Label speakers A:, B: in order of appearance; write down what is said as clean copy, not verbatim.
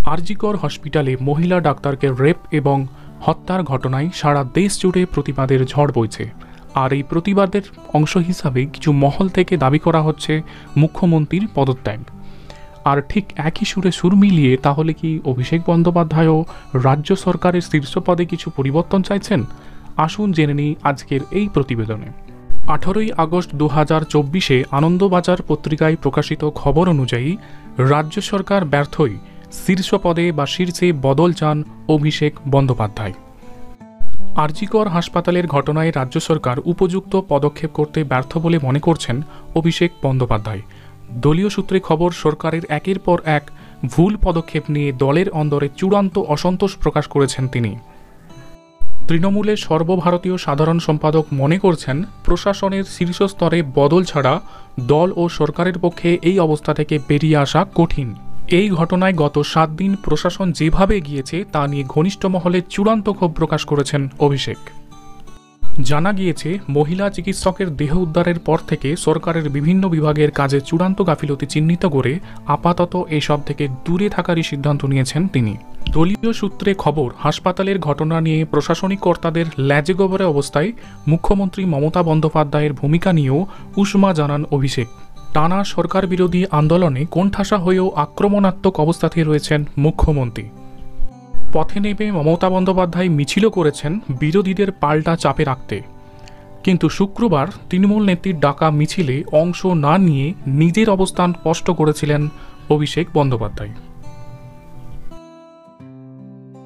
A: আরজিকর হসপিটালে মহিলা ডাক্তারকে রেপ এবং হত্যার ঘটনায় সারা দেশ জুড়ে প্রতিবাদের ঝড় বইছে। আর এই প্রতিবাদের অংশ হিসাবে কিছু মহল থেকে দাবি করা হচ্ছে মুখ্যমন্ত্রীর পদত্যাগ। আর ঠিক একই সুরে সুর মিলিয়ে তাহলে কি অভিষেক বন্দ্যোপাধ্যায়ও রাজ্য সরকারের শীর্ষ পদে কিছু পরিবর্তন চাইছেন? আসুন জেনে নিই আজকের এই প্রতিবেদনে। 18ই আগস্ট 2024 আনন্দবাজার পত্রিকায় প্রকাশিত খবর অনুযায়ী রাজ্য সরকার ব্যর্থই শীর্ষ পদে বা শীর্ষে বদল চান অভিষেক বন্দ্যোপাধ্যায়। আরজিকর হাসপাতালের ঘটনায় রাজ্য সরকার উপযুক্ত পদক্ষেপ করতে ব্যর্থ বলে মনে করছেন অভিষেক বন্দ্যোপাধ্যায়। দলীয় সূত্রে খবর, সরকারের একের পর এক ভুল পদক্ষেপ নিয়ে দলের অন্দরে চূড়ান্ত অসন্তোষ প্রকাশ করেছেন তিনি। তৃণমূলের সর্বভারতীয় সাধারণ সম্পাদক মনে করছেন প্রশাসনের শীর্ষ স্তরে বদল ছাড়া দল ও সরকারের পক্ষে এই অবস্থা থেকে বেরিয়ে আসা কঠিন। এই ঘটনায় গত 7 দিন প্রশাসন যেভাবে এগিয়েছে তা নিয়ে ঘনিষ্ঠ মহলে চূড়ান্ত ক্ষোভ প্রকাশ করেছেন অভিষেক। জানা গিয়েছে, মহিলা চিকিৎসকের দেহ উদ্ধারের পর থেকে সরকারের বিভিন্ন বিভাগের কাজে চূড়ান্ত গাফিলতি চিহ্নিত করে আপাতত এসব থেকে দূরে থাকারই সিদ্ধান্ত নিয়েছেন তিনি। দলীয় সূত্রে খবর, হাসপাতালের ঘটনা নিয়ে প্রশাসনিক কর্তাদের ল্যাজে গোবরে অবস্থায় মুখ্যমন্ত্রী মমতা বন্দ্যোপাধ্যায়ের ভূমিকা নিয়েও উষ্মা জানান অভিষেক। টানা সরকার বিরোধী আন্দোলনে কোণঠাসা হয়েও আক্রমণাত্মক অবস্থাতেই রয়েছেন মুখ্যমন্ত্রী। পথে নেমে মমতা বন্দ্যোপাধ্যায় মিছিলও করেছেন বিরোধীদের পাল্টা চাপে রাখতে। কিন্তু শুক্রবার তৃণমূল নেত্রীর ডাকা মিছিলে অংশ না নিয়ে নিজের অবস্থান স্পষ্ট করেছিলেন অভিষেক বন্দ্যোপাধ্যায়।